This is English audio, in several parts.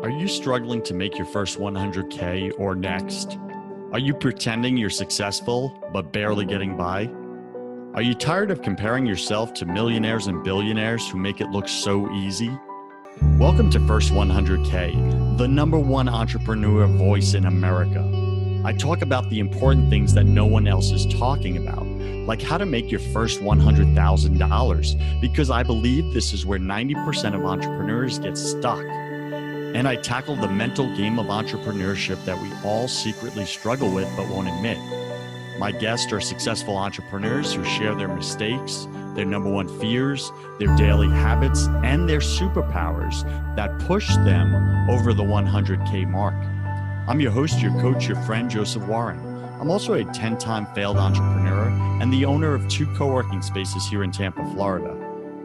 Are you struggling to make your first 100K or next? Are you pretending you're successful but barely getting by? Are you tired of comparing yourself to millionaires and billionaires who make it look so easy? Welcome to First 100K, the #1 entrepreneur voice in America. I talk about the important things that no one else is talking about, like how to make your first $100,000, because I believe this is where 90% of entrepreneurs get stuck. And I tackle the mental game of entrepreneurship that we all secretly struggle with but won't admit. My guests are successful entrepreneurs who share their mistakes, their #1 fears, their daily habits, and their superpowers that push them over the 100K mark. I'm your host, your coach, your friend, Joseph Warren. I'm also a 10-time failed entrepreneur and the owner of 2 co-working spaces here in Tampa, Florida.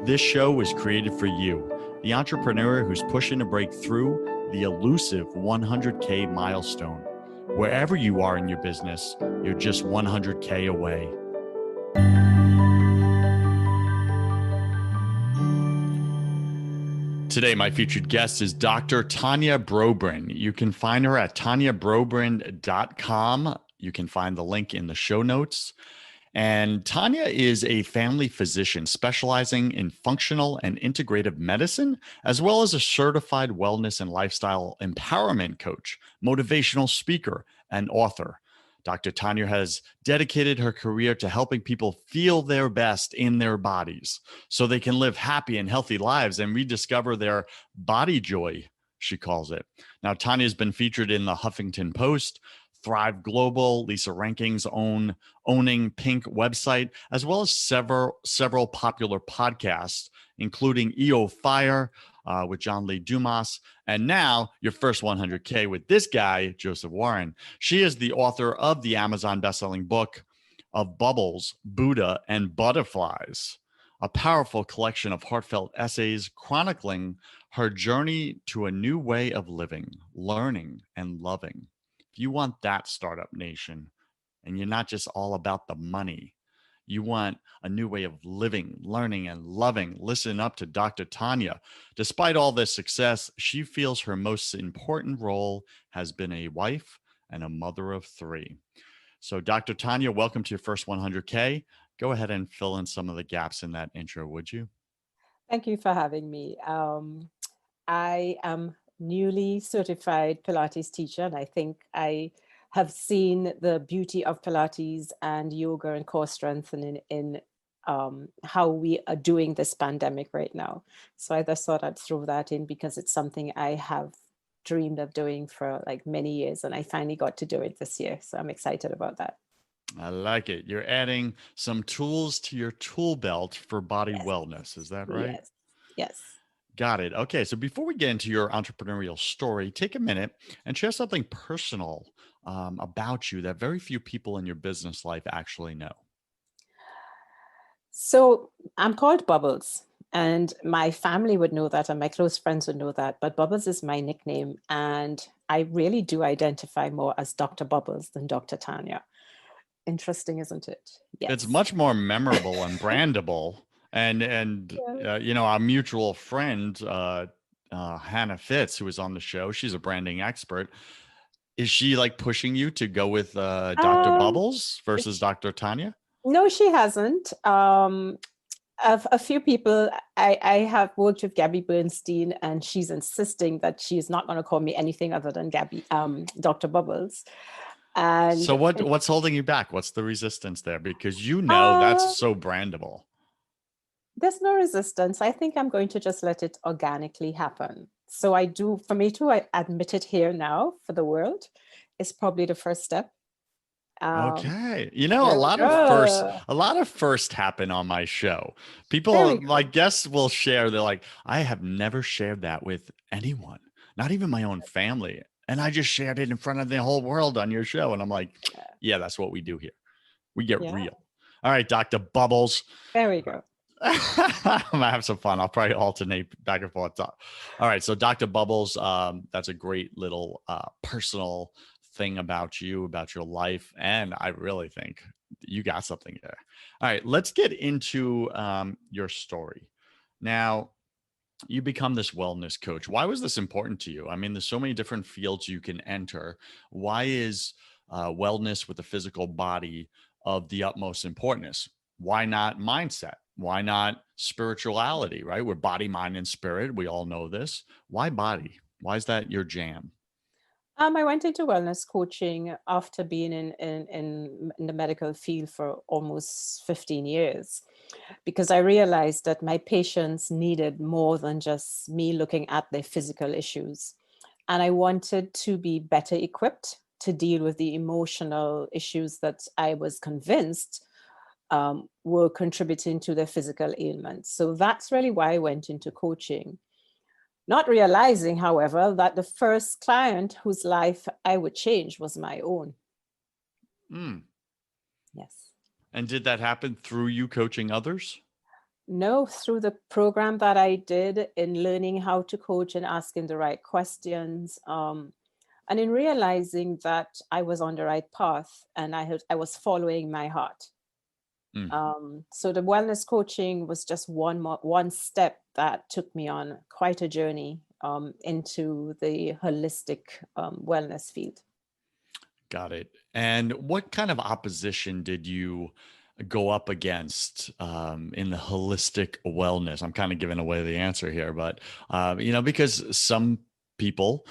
This show was created for you, the entrepreneur who's pushing to break through the elusive 100K milestone. Wherever you are in your business, you're just 100K away. Today, my featured guest is Dr. Tanya Beaubrun. You can find her at tanyabeaubrun.com. You can find the link in the show notes. And Tanya is a family physician specializing in functional and integrative medicine, as well as a certified wellness and lifestyle empowerment coach, motivational speaker, and author. Dr. Tanya has dedicated her career to helping people feel their best in their bodies so they can live happy and healthy lives and rediscover their body joy, she calls it. Now, Tanya has been featured in the Huffington Post, Thrive Global, Lisa Ranking's Owning Pink website, as well as several popular podcasts, including EO Fire with John Lee Dumas, and now your first 100K with this guy, Joseph Warren. She is the author of the Amazon bestselling book of Bubbles, Buddha, and Butterflies, a powerful collection of heartfelt essays chronicling her journey to a new way of living, learning, and loving. If you want that, Startup Nation, and you're not just all about the money, you want a new way of living, learning, and loving, listen up to Dr. Tanya. Despite all this success, she feels her most important role has been a wife and a mother of 3. So, Dr. Tanya, welcome to your first 100K. Go ahead and fill in some of the gaps in that intro, would you? Thank you for having me. I am newly certified Pilates teacher, and I think I have seen the beauty of Pilates and yoga and core strengthening in how we are doing this pandemic right now. So I just thought I'd throw that in because it's something I have dreamed of doing for like many years, and I finally got to do it this year. So I'm excited about that. I like it. You're adding some tools to your tool belt for body Yes. wellness. Is that right? Yes. Yes. Got it. Okay. So before we get into your entrepreneurial story, take a minute and share something personal about you that very few people in your business life actually know. So I'm called Bubbles, and my family would know that, and my close friends would know that. But Bubbles is my nickname, and I really do identify more as Dr. Bubbles than Dr. Tanya. Interesting, isn't it? It's Yes. much more memorable and brandable. And Yeah. our mutual friend, Hannah Fitz, who was on the show, she's a branding expert. Is she like pushing you to go with Dr. Um, Bubbles versus sh- Dr. Tanya? no, she hasn't. A few people, I have worked with Gabby Bernstein, and she's insisting that she's not going to call me anything other than Dr. Bubbles. So And what's holding you back? What's the resistance there? Because that's uh, so brandable. there's no resistance. I think I'm going to just let it organically happen. So for me to admit it here now for the world is probably the first step. Okay. There we go. A lot of first happen on my show. There we My go. guests will share, they're like, I have never shared that with anyone, not even my own family. And I just shared it in front of the whole world on your show. And I'm like, yeah, that's what we do here. We get Yeah, real. All right, Dr. Bubbles. there we go. I'm gonna have some fun. I'll probably alternate back and forth. All right, so Dr. Bubbles, that's a great little personal thing about you, about your life, and I really think you got something there. All right, let's get into your story. Now, you become this wellness coach. Why was this important to you? I mean, there's so many different fields you can enter. Why is wellness with the physical body of the utmost importance? Why not mindset? Why not spirituality, right? We're body, mind, and spirit. We all know this. Why body? Why is that your jam? I went into wellness coaching after being in the medical field for almost 15 years, because I realized that my patients needed more than just me looking at their physical issues. And I wanted to be better equipped to deal with the emotional issues that I was convinced were contributing to their physical ailments. So that's really why I went into coaching. Not realizing, however, that the first client whose life I would change was my own. Mm. Yes. And did that happen through you coaching others? No, through the program that I did in learning how to coach and asking the right questions, and in realizing that I was on the right path and I was following my heart. Mm. So the wellness coaching was just one step that took me on quite a journey into the holistic wellness field. Got it. And what kind of opposition did you go up against in the holistic wellness? I'm kind of giving away the answer here, but because some people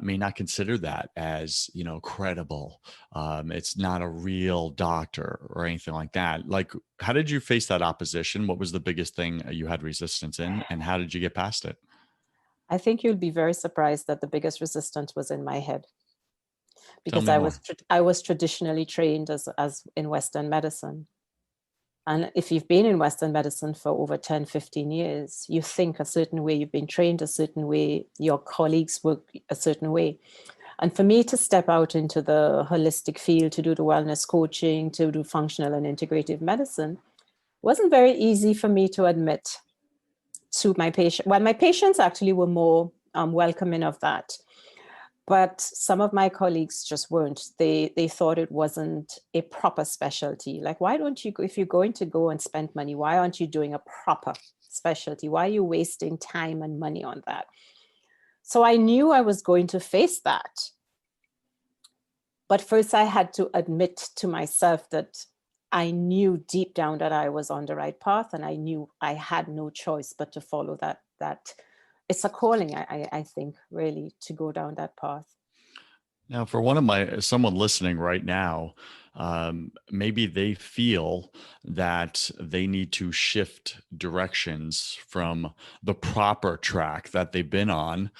may not consider that as credible. It's not a real doctor or anything like that. Like, how did you face that opposition? What was the biggest thing you had resistance in, and how did you get past it? I think you'll be very surprised that the biggest resistance was in my head, Tell because me more. I was traditionally trained as in Western medicine. And if you've been in Western medicine for over 10, 15 years, you think a certain way, you've been trained a certain way, your colleagues work a certain way. And for me to step out into the holistic field, to do the wellness coaching, to do functional and integrative medicine, wasn't very easy for me to admit to my patient. Well, my patients actually were more welcoming of that. But some of my colleagues just weren't. They thought it wasn't a proper specialty. Like, why don't you, if you're going to go and spend money, why aren't you doing a proper specialty? Why are you wasting time and money on that? So I knew I was going to face that. But first I had to admit to myself that I knew deep down that I was on the right path, and I knew I had no choice but to follow that it's a calling, I think, really, to go down that path. Now, for someone listening right now, maybe they feel that they need to shift directions from the proper track that they've been on.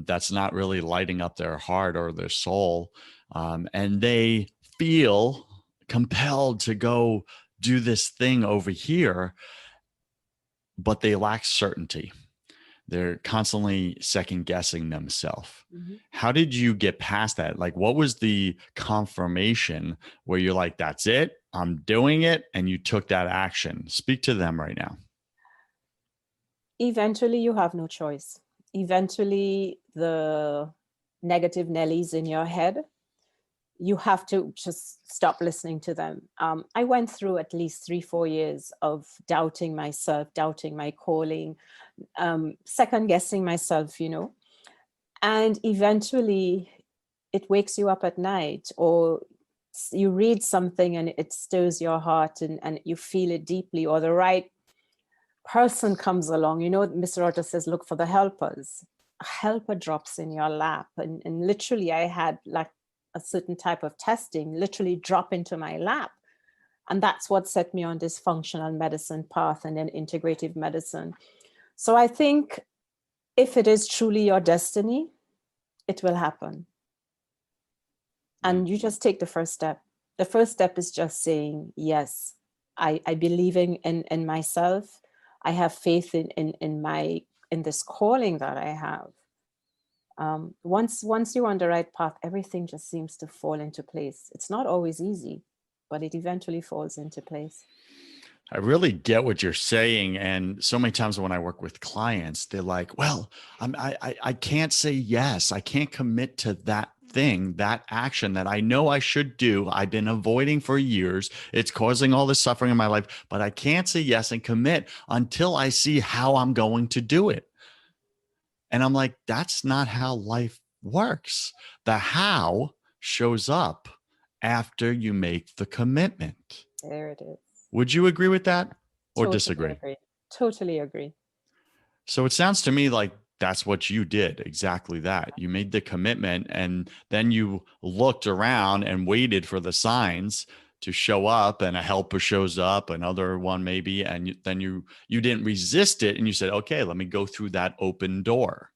That's not really lighting up their heart or their soul. And they feel compelled to go do this thing over here, but they lack certainty. They're constantly second guessing themselves. Mm-hmm. How did you get past that? Like, what was the confirmation where you're like, that's it, I'm doing it, and you took that action? Speak to them right now. Eventually, you have no choice. Eventually, the negative Nellies in your head, you have to just stop listening to them. I went through at least 3-4 years of doubting myself, doubting my calling, second guessing myself, and eventually it wakes you up at night, or you read something and it stirs your heart, and you feel it deeply, or the right person comes along. Mr. Otter says, look for the helpers. A helper drops in your lap, and literally I had like a certain type of testing literally drop into my lap. And that's what set me on this functional medicine path and then integrative medicine. So I think if it is truly your destiny, it will happen. And you just take the first step. The first step is just saying, yes, I believe in myself. I have faith in this calling that I have. Once you're on the right path, everything just seems to fall into place. It's not always easy, but it eventually falls into place. I really get what you're saying. And so many times when I work with clients, they're like, well, I can't say yes. I can't commit to that thing, that action that I know I should do. I've been avoiding for years. It's causing all this suffering in my life, but I can't say yes and commit until I see how I'm going to do it. And I'm like, that's not how life works. The how shows up after you make the commitment. There it is. Would you agree with that or Totally disagree? agree. Totally agree. So it sounds to me like that's what you did. Exactly that. You made the commitment and then you looked around and waited for the signs to show up, and a helper shows up, another one maybe, and then you didn't resist it and you said, "Okay, let me go through that open door."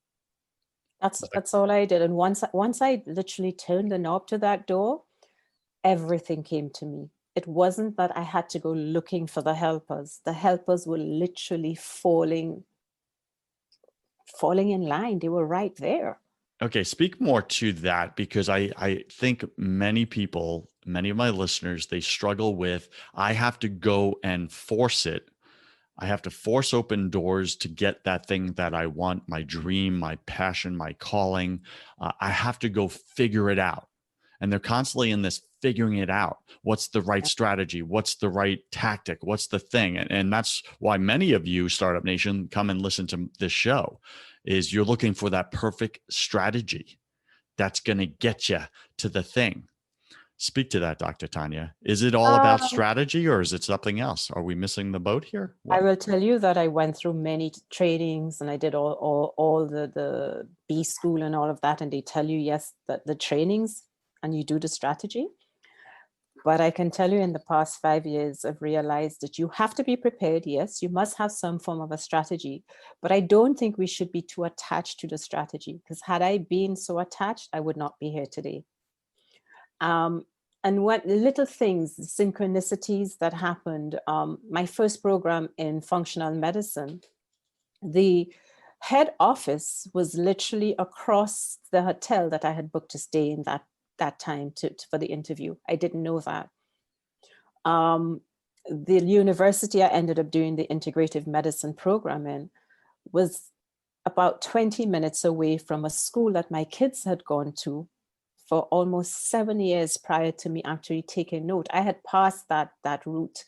That's all I did. And once I literally turned the knob to that door, everything came to me. It wasn't that I had to go looking for the helpers. The helpers were literally falling in line. They were right there. Okay, speak more to that, because I think many people, many of my listeners, they struggle with, I have to go and force it. I have to force open doors to get that thing that I want, my dream, my passion, my calling. I have to go figure it out. And they're constantly in this figuring it out. What's the right strategy? What's the right tactic? What's the thing? And that's why many of you, Startup Nation, come and listen to this show, is you're looking for that perfect strategy that's going to get you to the thing. Speak to that, Dr. Tanya. Is it all about Um, strategy, or is it something else? Are we missing the boat here? I What? will tell you that I went through many trainings and I did all the B school and all of that. And they tell you, yes, that the trainings and you do the strategy. But I can tell you in the past 5 years, I've realized that you have to be prepared. Yes, you must have some form of a strategy, but I don't think we should be too attached to the strategy, because had I been so attached, I would not be here today. And what little things, synchronicities that happened. My first program in functional medicine, the head office was literally across the hotel that I had booked to stay in that time for the interview. I didn't know that. The university I ended up doing the integrative medicine program in was about 20 minutes away from a school that my kids had gone to for almost 7 years prior to me actually taking note. I had passed that route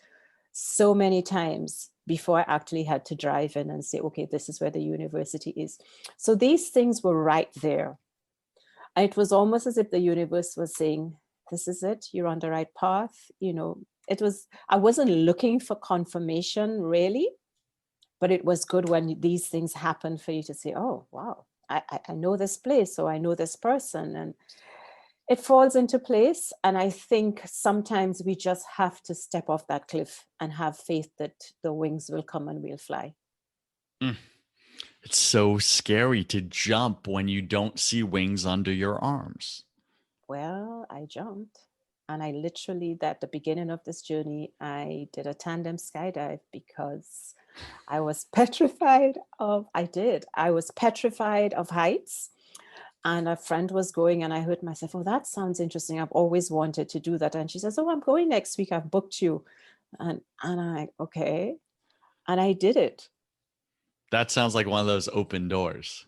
so many times before I actually had to drive in and say, okay, this is where the university is. So these things were right there. And it was almost as if the universe was saying, this is it, you're on the right path. I wasn't looking for confirmation really, but it was good when these things happen for you to say, oh, wow, I know this place, or I know this person, and it falls into place. And I think sometimes we just have to step off that cliff and have faith that the wings will come and we'll fly. Mm. It's so scary to jump when you don't see wings under your arms. Well, I jumped. And I literally, at the beginning of this journey, I did a tandem skydive because I was petrified of heights. And a friend was going, and I heard myself, oh, that sounds interesting. I've always wanted to do that. And she says, oh, I'm going next week. I've booked you. And I'm like, okay. And I did it. That sounds like one of those open doors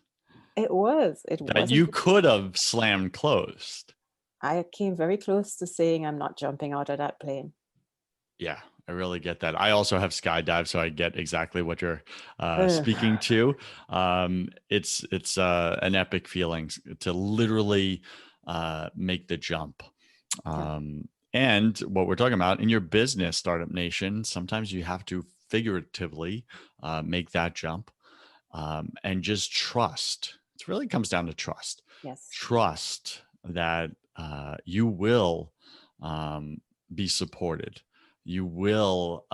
It was. It that wasn't. you could have slammed closed. I came very close to saying I'm not jumping out of that plane. Yeah, I really get that. I also have skydived, so I get exactly what you're Ugh. speaking to. It's an epic feeling to literally make the jump. Yeah. And what we're talking about in your business, Startup Nation, sometimes you have to figuratively make that jump, and just trust. It really comes down to trust. Yes. Trust that you will be supported. You will,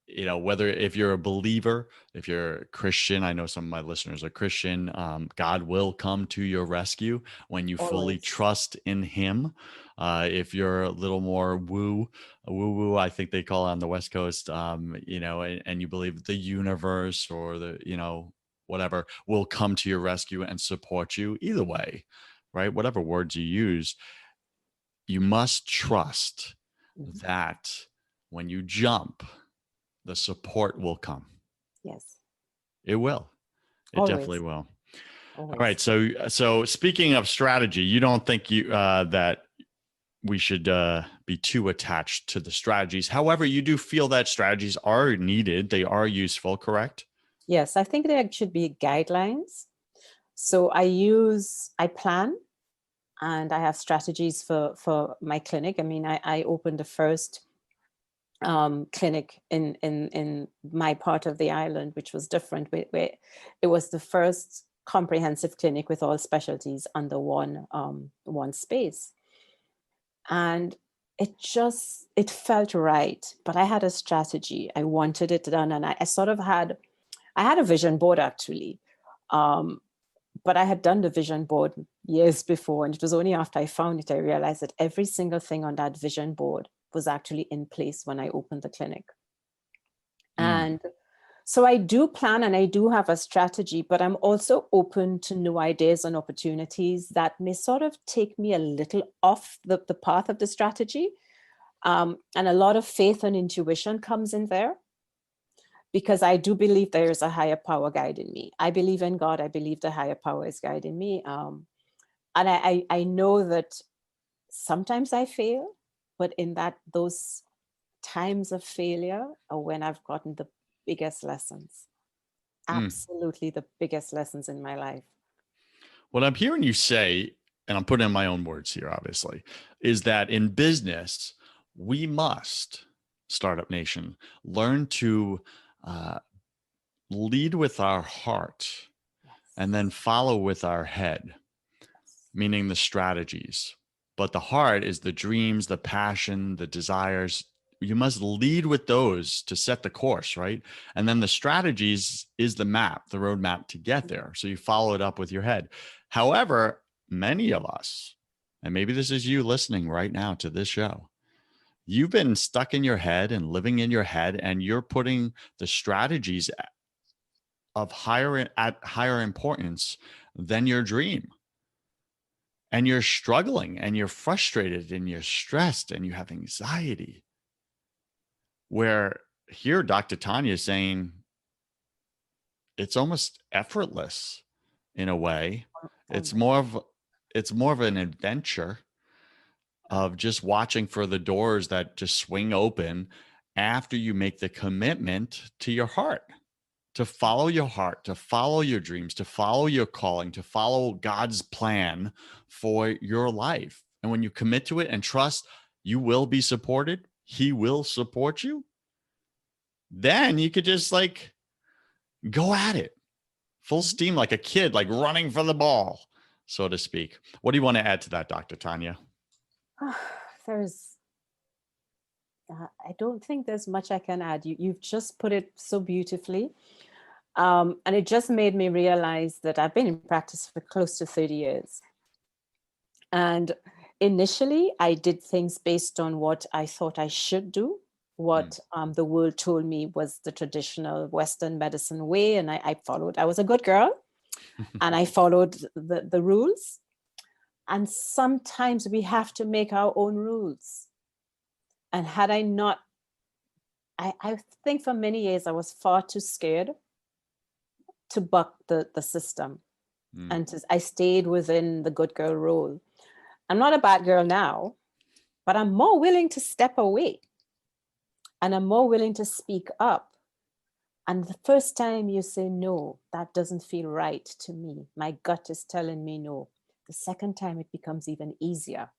whether if you're a believer, if you're a Christian, I know some of my listeners are Christian, God will come to your rescue when you fully Always. trust in Him. If you're a little more woo, I think they call it on the West Coast, and you believe the universe or whatever will come to your rescue and support you either way, right? Whatever words you use, you must trust Mhm. that when you jump, the support will come. Yes. It will. It definitely Always. will. All right. Always. So speaking of strategy, you don't think that we should be too attached to the strategies. However, you do feel that strategies are needed. They are useful, correct? Yes, I think there should be guidelines. So I plan, and I have strategies for my clinic. I mean, I opened the first clinic in my part of the island, which was different. Where it was the first comprehensive clinic with all specialties under one space, and it felt right. But I had a strategy. I wanted it done, and I sort of had a vision board actually. But I had done the vision board years before, and it was only after I found it I realized that every single thing on that vision board was actually in place when I opened the clinic. And so I do plan and I do have a strategy, but I'm also open to new ideas and opportunities that may sort of take me a little off the path of the strategy. And a lot of faith and intuition comes in there, because I do believe there is a higher power guiding me. I believe in God. I believe the higher power is guiding me. And I know that sometimes I fail, but in those times of failure are when I've gotten the biggest lessons. Absolutely the biggest lessons in my life. What I'm hearing you say, and I'm putting in my own words here, obviously, is that in business, we must, Startup Nation, learn to lead with our heart and then follow with our head, meaning the strategies. But the heart is the dreams, the passion, the desires. You must lead with those to set the course, right? And then the strategies is the map, the roadmap to get there. So you follow it up with your head. However, many of us, and maybe this is you listening right now to this show, you've been stuck in your head and living in your head, and you're putting the strategies of higher importance than your dream. And you're struggling and you're frustrated and you're stressed and you have anxiety. Where here, Dr. Tanya is saying it's almost effortless in a way. It's more of an adventure of just watching for the doors that just swing open after you make the commitment to your heart, to follow your heart, to follow your dreams, to follow your calling, to follow God's plan for your life. And when you commit to it and trust you will be supported, He will support you, then you could just like go at it full steam, like a kid, like running for the ball, so to speak. What do you want to add to that, Dr. Tanya? I don't think there's much I can add. You've just put it so beautifully. And it just made me realize that I've been in practice for close to 30 years. And initially, I did things based on what I thought I should do, what the world told me was the traditional Western medicine way. And I followed. I was a good girl, and I followed the rules. And sometimes we have to make our own rules. And had I not, I think for many years I was far too scared to buck the system. And I stayed within the good girl role. I'm not a bad girl now, but I'm more willing to step away, and I'm more willing to speak up. And the first time you say, no, that doesn't feel right to me, my gut is telling me no. The second time it becomes even easier.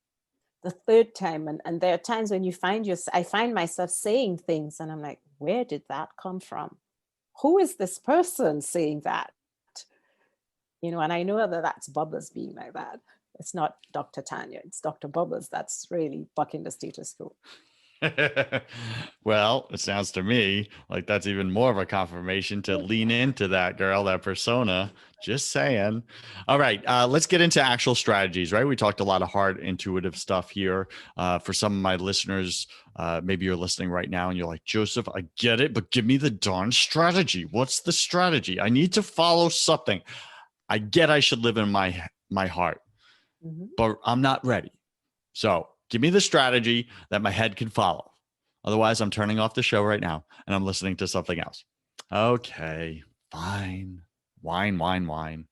The third time, and there are times when I find myself saying things and I'm like, where did that come from? Who is this person saying that? And I know that that's Bubbles being like that. It's not Dr. Tanya, it's Dr. Bubbles that's really bucking the status quo. Well, it sounds to me like that's even more of a confirmation to lean into that girl, that persona. Just saying. All right, let's get into actual strategies, right? We talked a lot of hard, intuitive stuff here. For some of my listeners, maybe you're listening right now and you're like, Joseph, I get it, but give me the darn strategy. What's the strategy? I need to follow something. I get I should live in my heart, but I'm not ready. So give me the strategy that my head can follow. Otherwise, I'm turning off the show right now and I'm listening to something else. Okay, fine. Wine.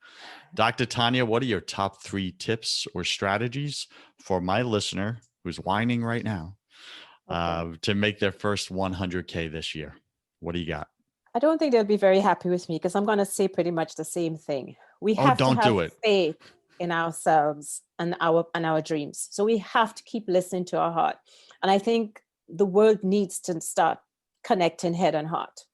Dr. Tanya, what are your top 3 tips or strategies for my listener who's whining right now to make their first 100K this year? What do you got? I don't think they'll be very happy with me because I'm going to say pretty much the same thing. We Oh, have to don't have do it. faith in ourselves and our dreams. So we have to keep listening to our heart. And I think the world needs to start connecting head and heart.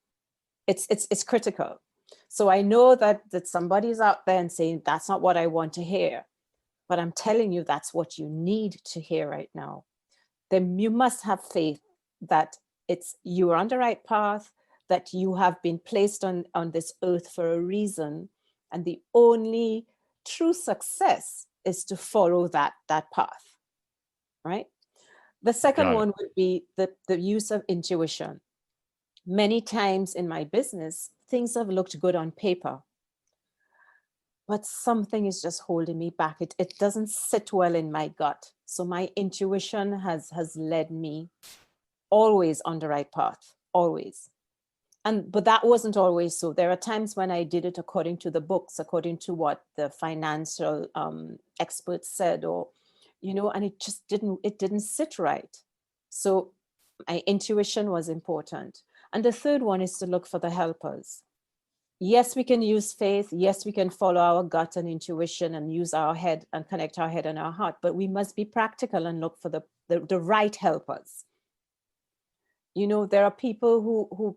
It's critical. So I know that somebody's out there and saying that's not what I want to hear, but I'm telling you that's what you need to hear right now. Then you must have faith that it's you are on the right path, that you have been placed on this earth for a reason, and the only true success is to follow that path, right? The second Got it. one would be the use of intuition. Many times in my business, things have looked good on paper, but something is just holding me back. It doesn't sit well in my gut. So my intuition has led me always on the right path, always. But that wasn't always so. There are times when I did it according to the books, according to what the financial experts said, or and it didn't sit right. So my intuition was important. And the third one is to look for the helpers. Yes, we can use faith. Yes, we can follow our gut and intuition and use our head and connect our head and our heart, but we must be practical and look for the right helpers. There are people who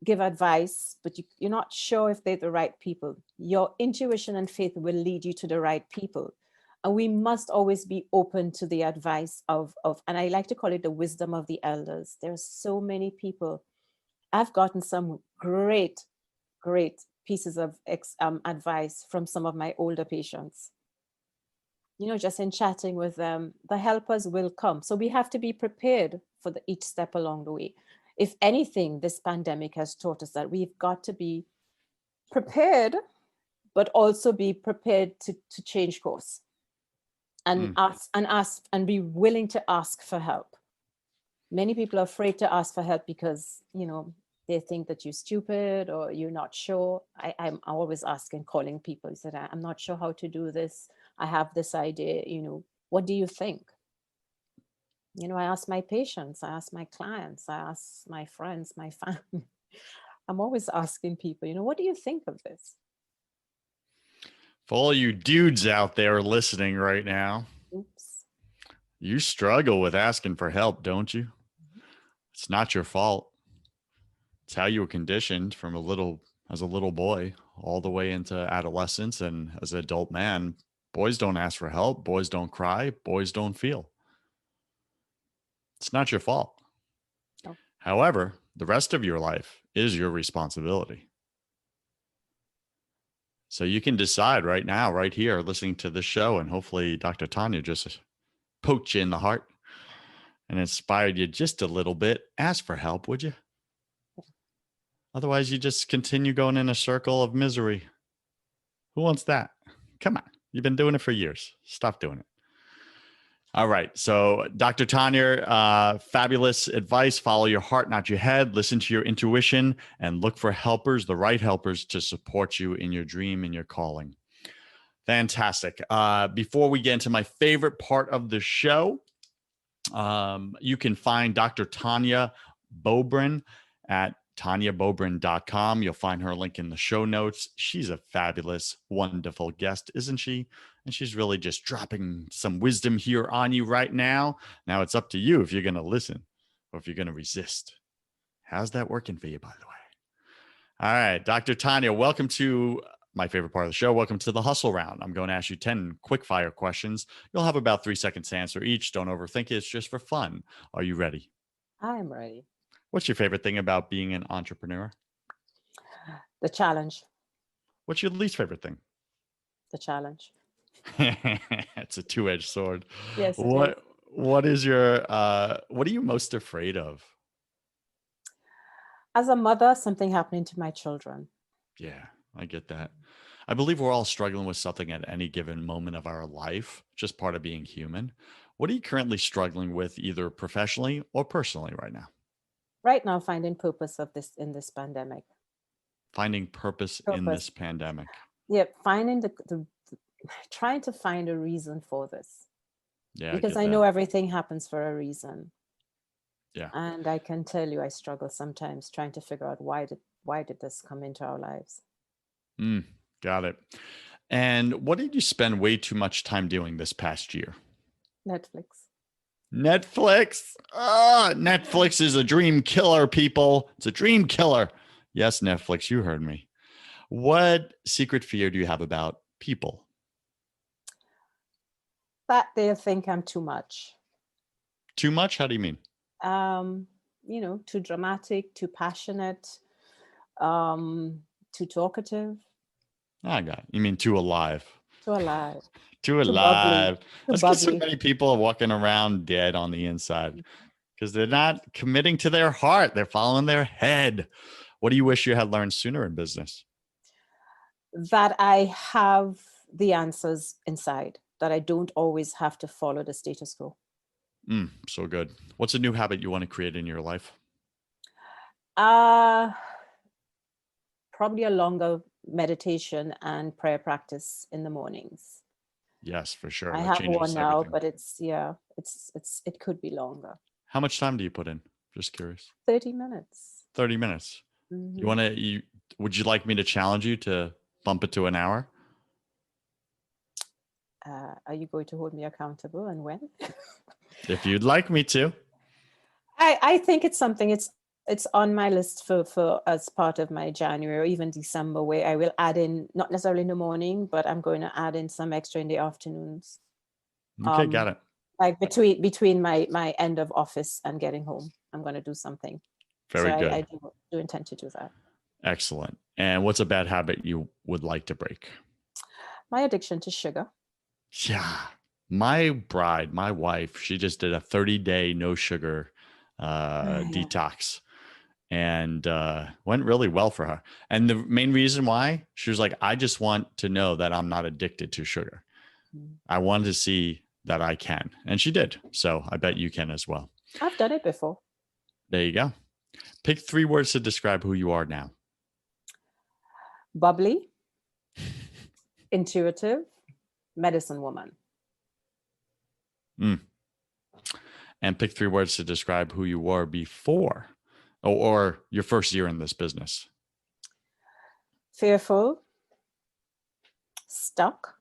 give advice, but you're not sure if they're the right people. Your intuition and faith will lead you to the right people. And we must always be open to the advice and I like to call it the wisdom of the elders. There's so many people. I've gotten some great, great pieces of advice from some of my older patients. Just in chatting with them, the helpers will come. So we have to be prepared for each step along the way. If anything, this pandemic has taught us that we've got to be prepared, but also be prepared to change course and Mm. ask and be willing to ask for help. Many people are afraid to ask for help because, they think that you're stupid or you're not sure. I'm always asking, calling people. He said, I'm not sure how to do this. I have this idea, what do you think? I ask my patients, I ask my clients, I ask my friends, my family. I'm always asking people, what do you think of this? For all you dudes out there listening right now, Oops. you struggle with asking for help, don't you? It's not your fault. It's how you were conditioned from as a little boy all the way into adolescence and as an adult man. Boys don't ask for help. Boys don't cry. Boys don't feel. It's not your fault. No. However, the rest of your life is your responsibility. So you can decide right now, right here, listening to this show, and hopefully Dr. Tanya just poked you in the heart and inspired you just a little bit. Ask for help, would you? Otherwise, you just continue going in a circle of misery. Who wants that? Come on. You've been doing it for years. Stop doing it. All right. So, Dr. Tanya, fabulous advice. Follow your heart, not your head. Listen to your intuition and look for helpers, the right helpers to support you in your dream and your calling. Fantastic. Before we get into my favorite part of the show, you can find Dr. Tanya Beaubrun at TanyaBeaubrun.com. You'll find her link in the show notes. She's a fabulous, wonderful guest, isn't she? And she's really just dropping some wisdom here on you right now. Now it's up to you if you're going to listen or if you're going to resist. How's that working for you, by the way? All right, Dr. Tanya, welcome to my favorite part of the show. Welcome to the hustle round. I'm going to ask you 10 quick fire questions. You'll have about 3 seconds to answer each. Don't overthink it. It's just for fun. Are you ready? I'm ready. What's your favorite thing about being an entrepreneur? The challenge. What's your least favorite thing? The challenge. It's a two-edged sword. Yes, it is. What is your what are you most afraid of? As a mother, something happening to my children. Yeah, I get that. I believe we're all struggling with something at any given moment of our life, just part of being human. What are you currently struggling with, either professionally or personally, right now? Right now, finding purpose of this in this pandemic. Finding purpose in Purpose. this pandemic. Yeah, finding the trying to find a reason for this. Yeah, I Because get I know that. everything happens for a reason. Yeah. And I can tell you, I struggle sometimes trying to figure out why why did this come into our lives? Got it. And what did you spend way too much time doing this past year? Netflix. Netflix. Netflix is a dream killer, people. It's a dream killer. Yes, Netflix, you heard me. What secret fear do you have about people? That they'll think I'm too much. Too much? How do you mean? Too dramatic, too passionate, too talkative. I got it. You mean too alive? Too alive. Too Too bubbly. alive. Too That's because so bubbly. many people are walking around dead on the inside because they're not committing to their heart. They're following their head. What do you wish you had learned sooner in business? That I have the answers inside, that I don't always have to follow the status quo. So good. What's a new habit you want to create in your life? Probably a longer meditation and prayer practice in the mornings. Yes, for sure. I That have changes one now, everything. but it could be longer. How much time do you put in? Just curious. 30 minutes. 30 minutes. Mhm. Would you like me to challenge you to bump it to an hour? Are you going to hold me accountable, and when? If you'd like me to. I think it's something, it's on my list for as part of my January or even December, where I will add in, not necessarily in the morning, but I'm going to add in some extra in the afternoons. Okay, got it. Like between my end of office and getting home, I'm going to do something. Very good. I do intend to do that. Excellent. And what's a bad habit you would like to break? My addiction to sugar. Yeah. My bride, my wife, she just did a 30-day no sugar detox and went really well for her. And the main reason why, she was like, I just want to know that I'm not addicted to sugar. I wanted to see that I can. And she did. So I bet you can as well. I've done it before. There you go. Pick 3 words to describe who you are now. Bubbly, intuitive, medicine woman. And pick 3 words to describe who you were before or your first year in this business. Fearful, stuck,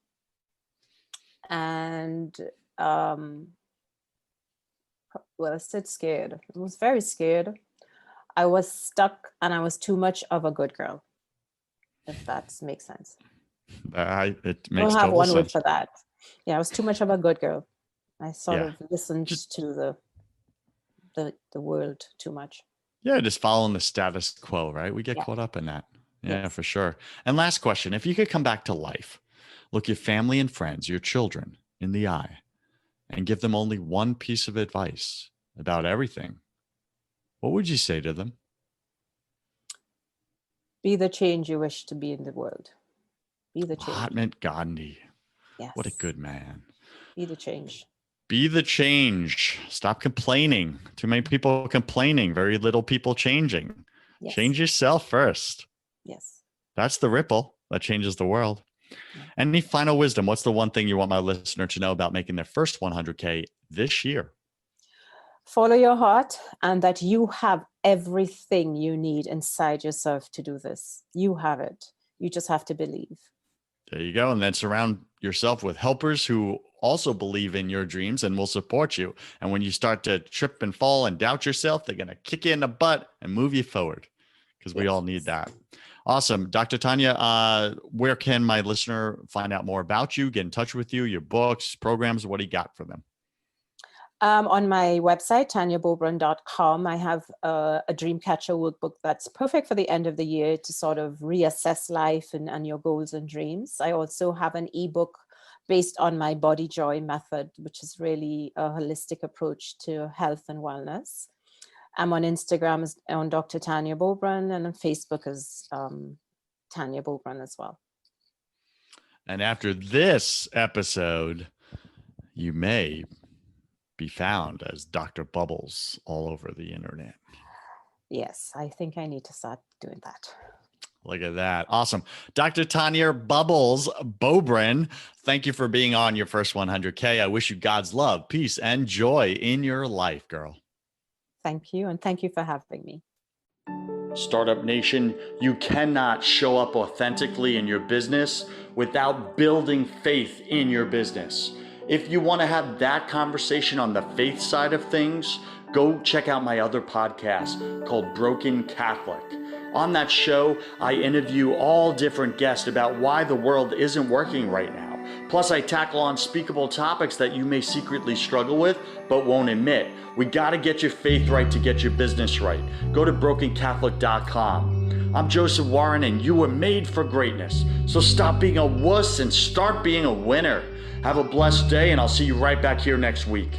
and I said scared. I was very scared. I was stuck, and I was too much of a good girl, if that makes sense. It makes I don't have total one sense. word for that. Yeah, I was too much of a good girl. I sort of listened to the world too much. Yeah, just following the status quo, right? We get caught up in that. Yeah, for sure. And last question, if you could come back to life, look your family and friends, your children in the eye, and give them only one piece of advice about everything, what would you say to them? Be the change you wish to be in the world. Be the change. Mahatma Gandhi. Yes. What a good man. Be the change. Be the change. Stop complaining. Too many people complaining, very little people changing. Yes. Change yourself first. Yes. That's the ripple that changes the world. Yeah. Any final wisdom? What's the one thing you want my listener to know about making their first 100K this year? Follow your heart, and that you have everything you need inside yourself to do this. You have it. You just have to believe. There you go. And then surround yourself with helpers who also believe in your dreams and will support you. And when you start to trip and fall and doubt yourself, they're going to kick you in the butt and move you forward, because we all need that. Awesome. Dr. Tanya, where can my listener find out more about you, get in touch with you, your books, programs? What do you got for them? On my website, tanyabeaubrun.com, I have a Dreamcatcher workbook that's perfect for the end of the year to sort of reassess life and your goals and dreams. I also have an ebook based on my Body Joy method, which is really a holistic approach to health and wellness. I'm on Instagram as on Dr. Tanya Beaubrun, and on Facebook as Tanya Beaubrun as well. And after this episode, you may be found as Dr. Bubbles all over the internet. Yes, I think I need to start doing that. Look at that. Awesome. Dr. Tanya Bubbles Beaubrun, thank you for being on your first 100K. I wish you God's love, peace, and joy in your life, girl. Thank you. And thank you for having me. Startup Nation, you cannot show up authentically in your business without building faith in your business. If you want to have that conversation on the faith side of things, go check out my other podcast called Broken Catholic. On that show, I interview all different guests about why the world isn't working right now. Plus, I tackle unspeakable topics that you may secretly struggle with, but won't admit. We gotta get your faith right to get your business right. Go to brokencatholic.com. I'm Joseph Warren, and you were made for greatness. So stop being a wuss and start being a winner. Have a blessed day, and I'll see you right back here next week.